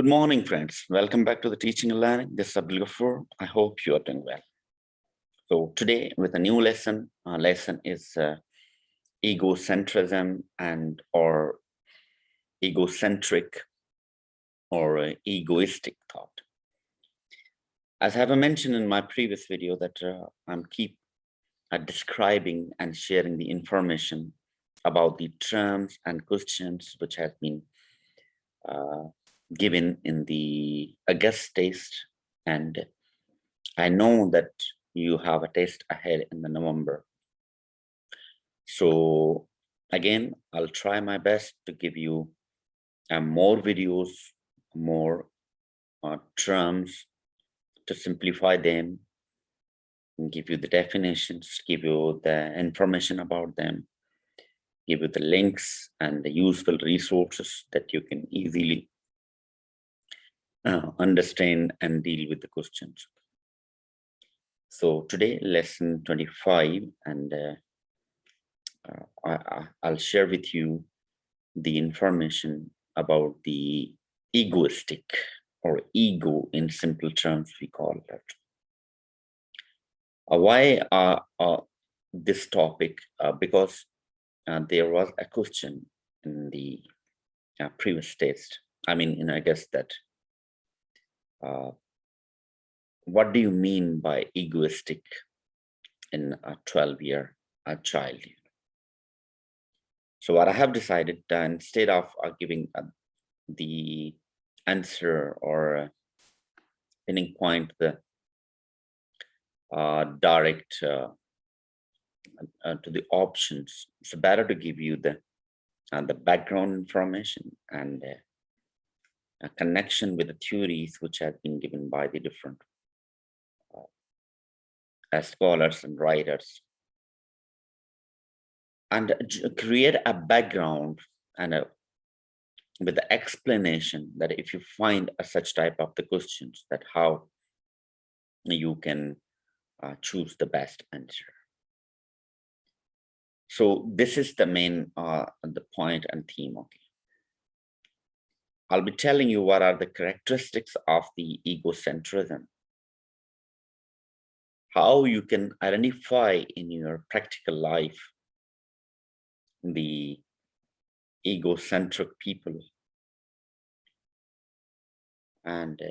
Good morning, friends. Welcome back to the Teaching and Learning. This is Dreikur. I hope you are doing well. So today with a new lesson, our lesson is egocentrism and or egocentric or egoistic thought. As I have mentioned in my previous video that I'm keep describing and sharing the information about the terms and questions which have been given in the August test, and I know that you have a test ahead in the November. So again, I'll try my best to give you more videos, more terms to simplify them, and give you the definitions, give you the information about them, give you the links and the useful resources that you can easily understand and deal with the questions. So today, lesson 25, and I'll share with you the information about the egoistic or ego in simple terms, we call that. Why this topic? Because there was a question in the previous test. I mean, I guess that what do you mean by egoistic in a 12-year child? So what I have decided, instead of giving the answer or pinning point the direct to the options, it's better to give you the background information and a connection with the theories which have been given by the different scholars and writers, and create a background and with the explanation that if you find such type of the questions, that how you can choose the best answer. So this is the main the point and theme. Okay, I'll be telling you what are the characteristics of the egocentrism, how you can identify in your practical life the egocentric people, and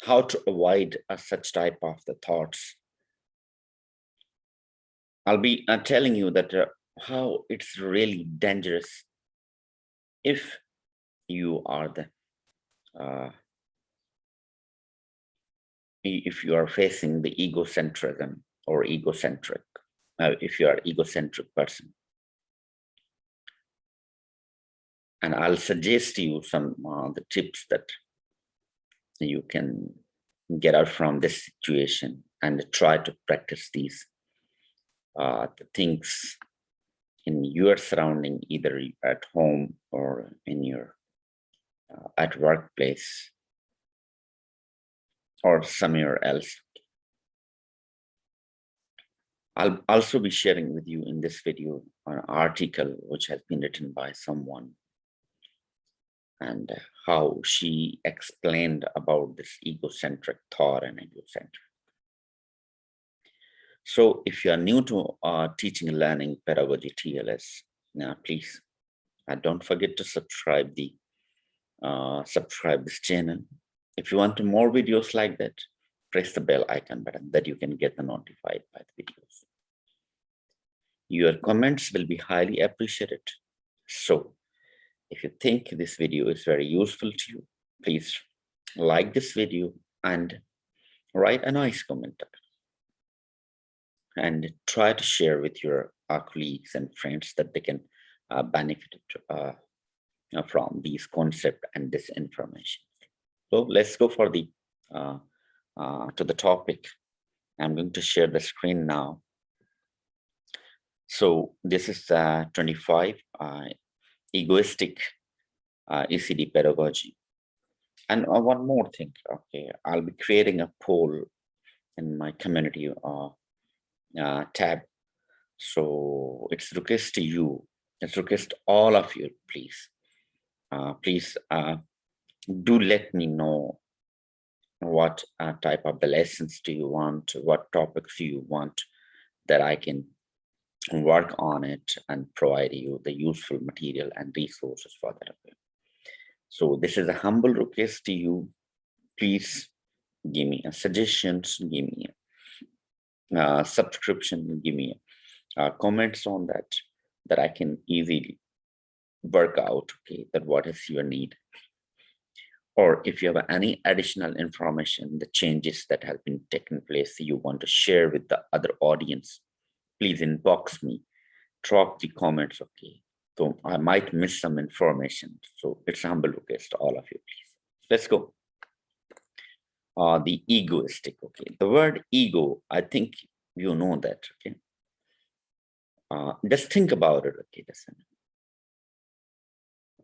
how to avoid such type of the thoughts. I'll be telling you that how it's really dangerous if you are the if you are facing the egocentrism or egocentric, if you are an egocentric person. And I'll suggest you some the tips that you can get out from this situation and try to practice these the things in your surrounding, either at home or in your at workplace or somewhere else. I'll also be sharing with you in this video an article which has been written by someone, and how she explained about this egocentric thought and egocentric. So if you are new to teaching and learning pedagogy TLS, now please don't forget to subscribe this channel. If you want more videos like that, press the bell icon button that you can get notified by the videos. Your comments will be highly appreciated. So if you think this video is very useful to you, please like this video and write a nice comment, and try to share with your colleagues and friends that they can benefit from these concepts and this information. So let's go for the to the topic. I'm going to share the screen now. So this is 25 egoistic ECD pedagogy. And one more thing, okay, I'll be creating a poll in my community tab. So it's request to you, it's request all of you, please Do let me know what type of the lessons do you want, what topics do you want that I can work on it and provide you the useful material and resources for that. So this is a humble request to you. Please give me a suggestions, give me a subscription, give me comments on that I can easily work out, okay, that what is your need. Or if you have any additional information, the changes that have been taken place you want to share with the other audience, please inbox me, drop the comments, okay? So I might miss some information. So it's a humble request to all of you, please. Let's go. The egoistic, okay? The word ego, I think you know that, okay? Just think about it, okay?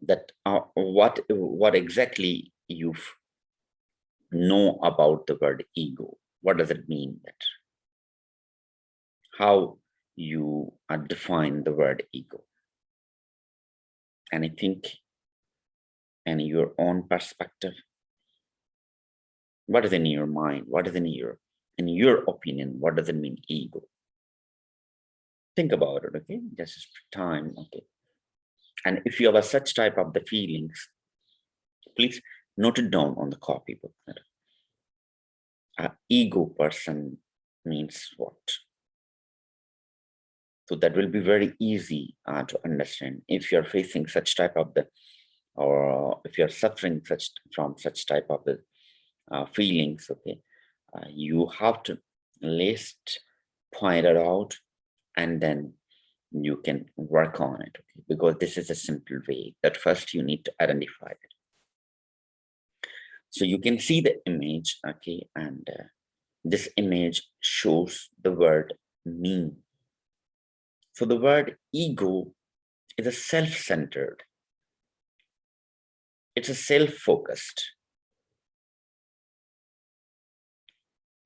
That what exactly you know about the word ego. What does it mean? That how you define the word ego? And I think in your own perspective, what is in your mind? What is in your opinion? What does it mean, ego? Think about it, okay? Just time, okay? And if you have such type of the feelings, please note it down on the copybook. Ego person means what? So that will be very easy to understand if you're facing such type of the, or if you're suffering from such type of the feelings, okay? You have to list, point it out, and then you can work on it, okay? Because this is a simple way that first you need to identify it. So you can see the image, okay? And this image shows the word me. So the word ego is a self-centered. It's a self-focused,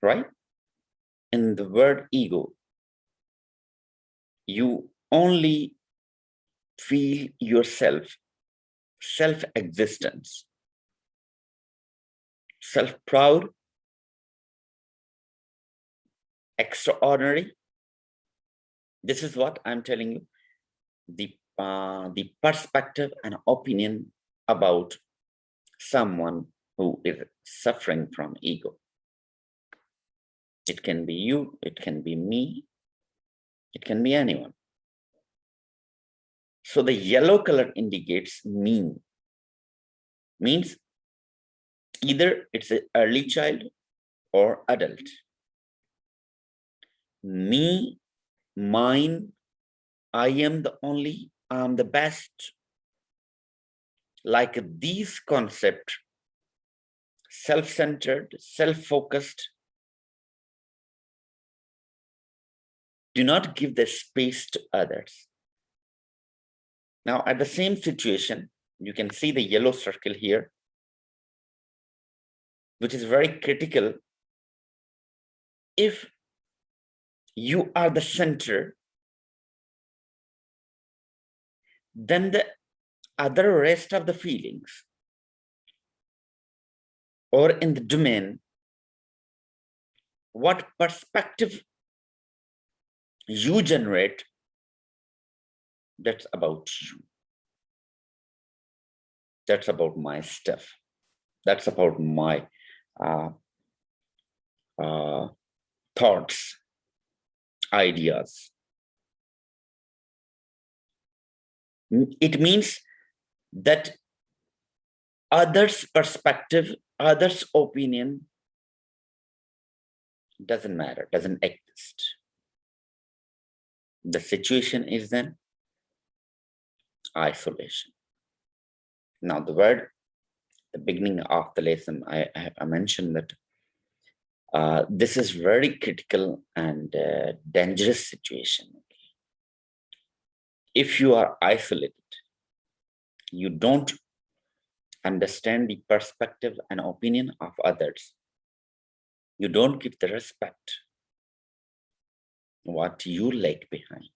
right? In the word ego, you only feel yourself, self-existence, self-proud, extraordinary. This is what I'm telling you, the perspective and opinion about someone who is suffering from ego. It can be you, it can be me, it can be anyone. So the yellow color indicates me, means either it's an early child or adult. Me, mine, I am the only, I'm the best. Like these concepts, self-centered, self-focused, do not give the space to others. Now, at the same situation, you can see the yellow circle here, which is very critical. If you are the center, then the other rest of the feelings or in the domain, what perspective you generate, that's about you. That's about my stuff. That's about my thoughts, ideas. It means that others' perspective, others' opinion doesn't matter, doesn't exist. The situation is then isolation. Now, the word, the beginning of the lesson, I mentioned that this is very critical and dangerous situation. If you are isolated, you don't understand the perspective and opinion of others. You don't give the respect what you lag behind.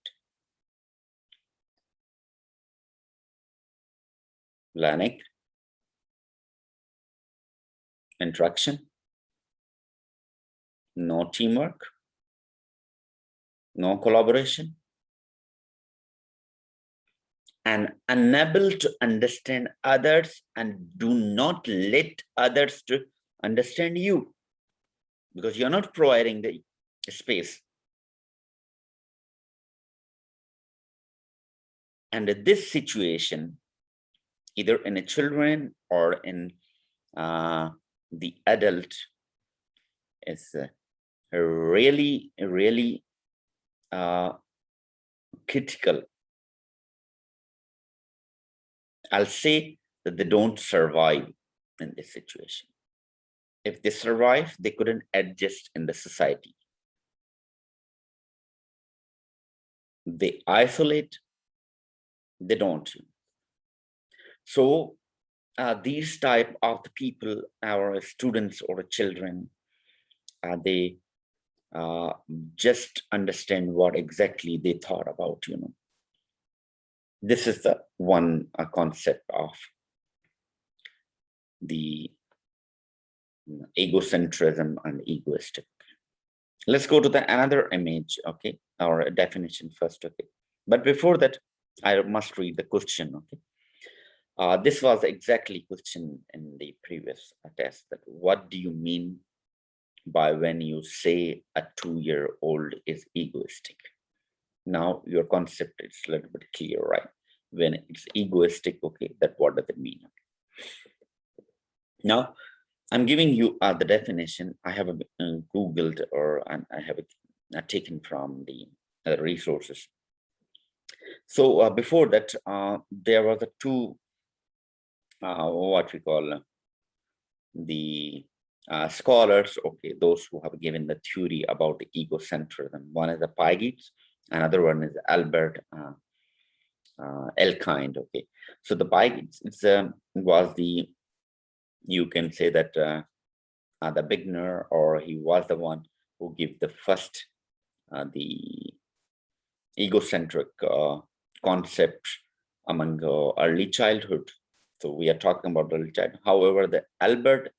Lanik, interaction, no teamwork, no collaboration, and unable to understand others, and do not let others to understand you, because you're not providing the space. And this situation, either in a children or in the adult, is really critical. I'll say that they don't survive in this situation. If they survive, they couldn't adjust in the society. They isolate, they don't. So these type of the people, our students or children, they just understand what exactly they thought about, This is the one concept of the egocentrism and egoistic. Let's go to the another image, okay, or definition first, okay. But before that, I must read the question, okay. This was exactly question in the previous test, that what do you mean by when you say a 2-year-old is egoistic? Now your concept is a little bit clear, right? When it's egoistic, okay, that what does it mean? Now I'm giving you the definition. I have Googled, or I have taken from the resources. So before that, there were the two what we call the scholars, okay, those who have given the theory about the egocentrism. One is the Piaget, another one is Albert Elkind, okay. So the Piaget was the, you can say that the beginner, or he was the one who gave the first the egocentric concept among early childhood. So we are talking about early childhood. However, the Albert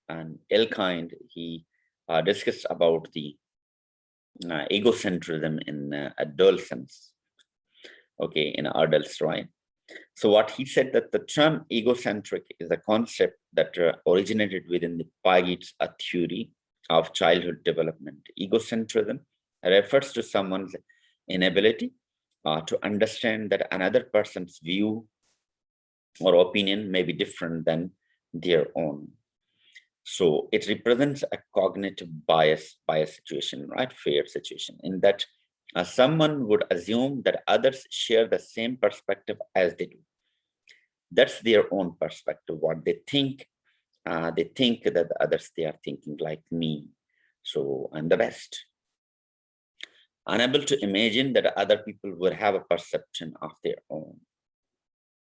and Elkind, he discussed about the egocentrism in adolescence, okay, in adults, right? So what he said, that the term egocentric is a concept that originated within the Piaget's theory of childhood development. Egocentrism refers to someone's inability to understand that another person's view or opinion may be different than their own. So it represents a cognitive bias situation, right? Fair situation, in that someone would assume that others share the same perspective as they do. That's their own perspective, what they think. They think that the others, they are thinking like me, so I'm the best. Unable to imagine that other people would have a perception of their own.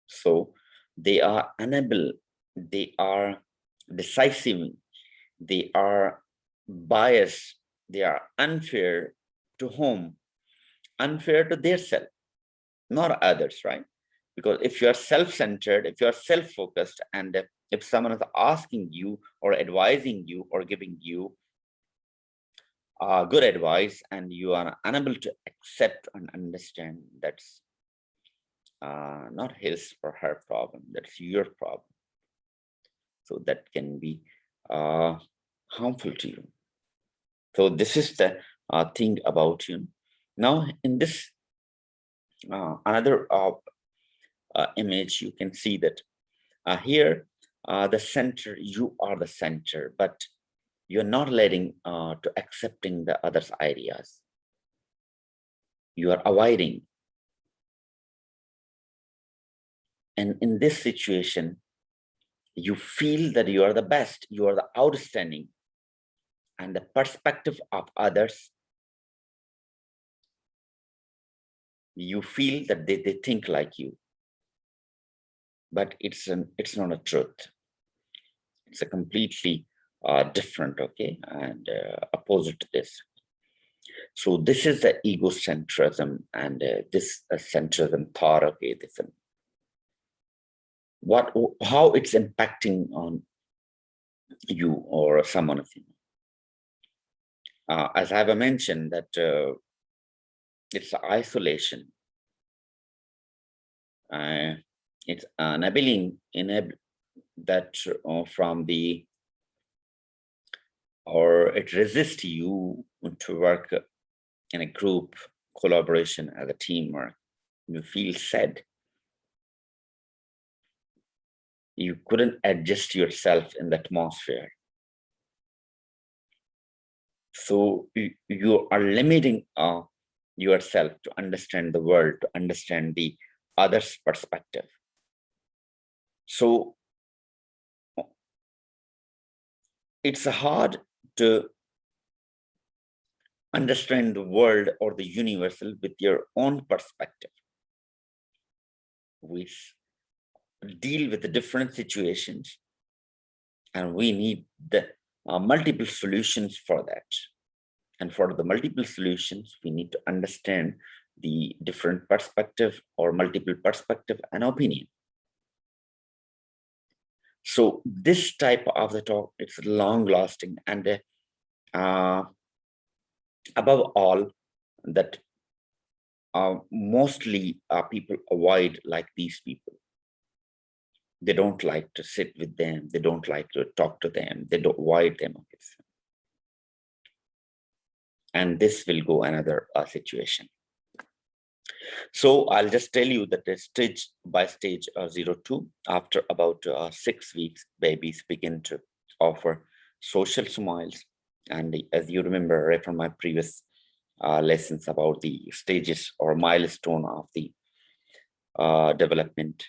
So they are unable, they are decisive, they are biased, they are unfair. To whom? Unfair to their self, not others, right? Because if you are self-centered, if you are self-focused, and if someone is asking you or advising you or giving you good advice, and you are unable to accept and understand, that's not his or her problem, that's your problem. So that can be harmful to you. So this is the thing about you. Now in this another image, you can see that here the center, you are the center, but you're not letting to accepting the other's ideas. You are avoiding. And in this situation, you feel that you are the best, you are the outstanding, and the perspective of others, you feel that they think like you. But it's not a truth. It's a completely different, okay, and opposite to this. So this is the egocentrism, and this centrism thought, okay, this how it's impacting on you or someone of you. As I have mentioned that it's isolation. It's enabling that from the, or it resists you to work in a group collaboration as a teamwork. You feel sad. You couldn't adjust yourself in the atmosphere. So you are limiting yourself to understand the world, to understand the other's perspective. So it's hard to understand the world or the universal with your own perspective. We deal with the different situations, and we need the multiple solutions for that. And for the multiple solutions, we need to understand the different perspective or multiple perspective and opinion. So this type of the talk, it's long lasting, and above all, that mostly people avoid like these people. They don't like to sit with them. They don't like to talk to them. They don't avoid them. And this will go another situation. So I'll just tell you that stage by stage 0-2, after about 6 weeks, babies begin to offer social smiles. And as you remember right from my previous lessons about the stages or milestone of the development,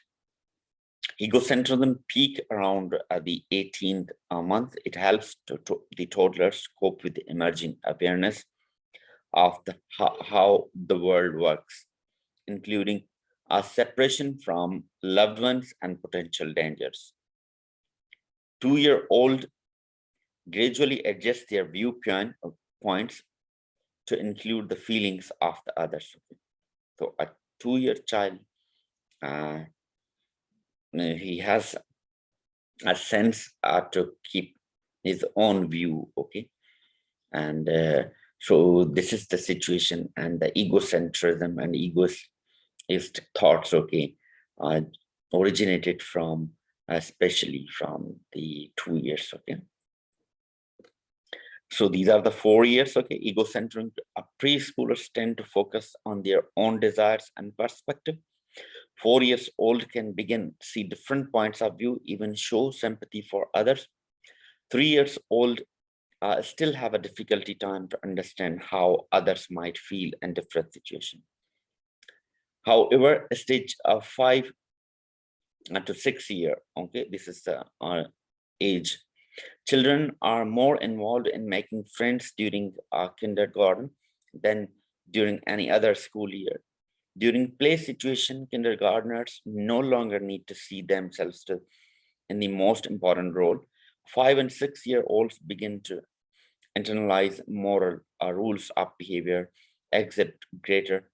egocentrism peak around the 18th month. It helps the toddlers cope with the emerging awareness of how the world works, including a separation from loved ones and potential dangers. 2-year-old gradually adjust their viewpoints to include the feelings of the others. So a 2-year child, he has a sense to keep his own view, okay? And so this is the situation, and the egocentrism and egoist thoughts, okay, originated from, especially from the 2 years, okay? So these are the 4 years, okay? Egocentric preschoolers tend to focus on their own desires and perspective. 4 years old can begin to see different points of view, even show sympathy for others. 3 years old still have a difficulty time to understand how others might feel in different situations. However, stage 5 to 6 year, okay, this is the age. Children are more involved in making friends during kindergarten than during any other school year. During play situation, kindergartners no longer need to see themselves in the most important role. 5 and 6 year olds begin to internalize moral rules of behavior, exhibit greater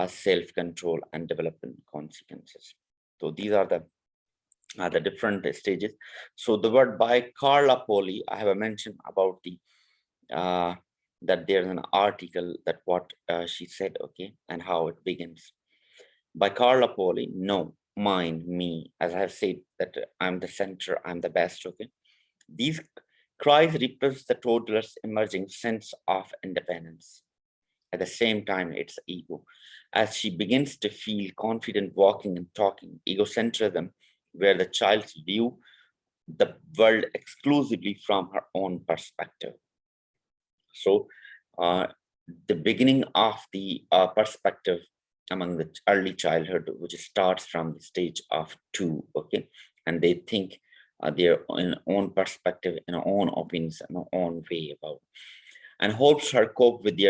self-control, and development consequences. So these are the different stages. So the word by Carla Poli, I have mentioned about the that there's an article that what she said, okay, and how it begins. By Carla Poli, no, mine, me, as I have said that I'm the center, I'm the best, okay. These cries represent the toddler's emerging sense of independence. At the same time, it's ego. As she begins to feel confident walking and talking, egocentrism, where the child's view the world exclusively from her own perspective. So the beginning of the perspective among the early childhood, which starts from the stage of 2, okay, and they think their own perspective, in own opinions, in own way about, and helps her cope with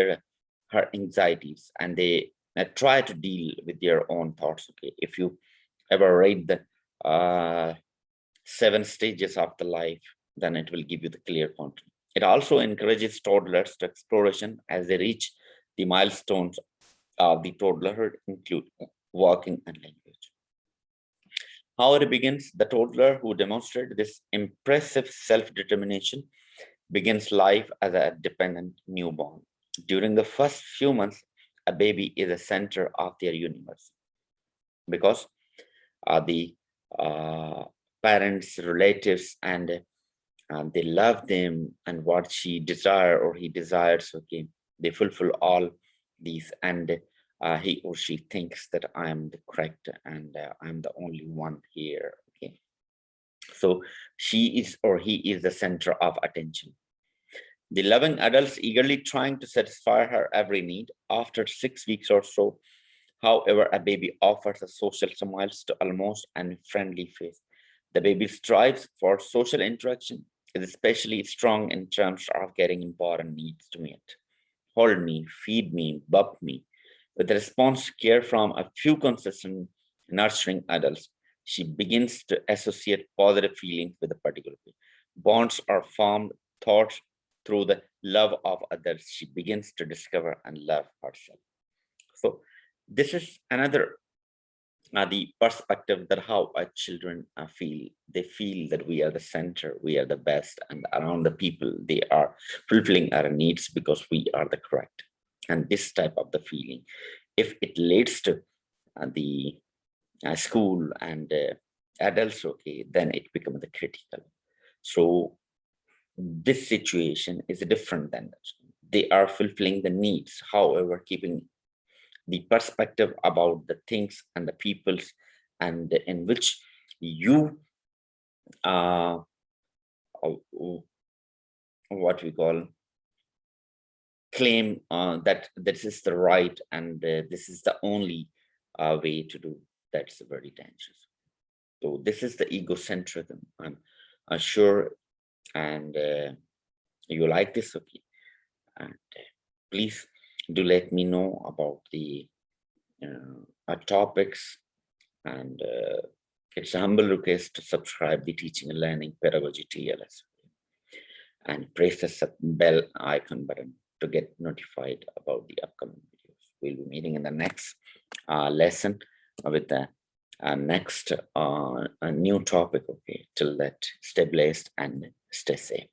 her anxieties, and they try to deal with their own thoughts, okay. If you ever read the 7 stages of the life, then it will give you the clear content. It also encourages toddlers to exploration as they reach the milestones of the toddlerhood, include walking and language. How it begins: the toddler who demonstrated this impressive self-determination begins life as a dependent newborn. During the first few months, a baby is the center of their universe because the parents, relatives, and they love them, and what she desires or he desires, okay, they fulfill all these, and he or she thinks that I am the correct and I'm the only one here, okay. So she is or he is the center of attention. The loving adults eagerly trying to satisfy her every need. After 6 weeks or so, however, a baby offers a social smiles to almost any friendly face. The baby strives for social interaction, is especially strong in terms of getting important needs to meet. Hold me, feed me, bump me. With the response care from a few consistent nurturing adults, she begins to associate positive feelings with a particular people. Bonds are formed, thoughts through the love of others. She begins to discover and love herself. So this is another the perspective that how our children feel. They feel that we are the center, we are the best, and around the people, they are fulfilling our needs because we are the correct. And this type of the feeling, if it leads to the school and adults, okay, then it becomes the critical. So this situation is different than that. They are fulfilling the needs, however, keeping the perspective about the things and the peoples, and in which you what we call claim that this is the right and this is the only way to do. That's very dangerous. So this is the egocentrism. I'm sure, and you like this, okay, and please do let me know about the topics, and it's a humble request to subscribe the Teaching and Learning Pedagogy TLS and press the bell icon button to get notified about the upcoming videos. We'll be meeting in the next lesson with the next a new topic. Okay, till that, stay blessed and stay safe.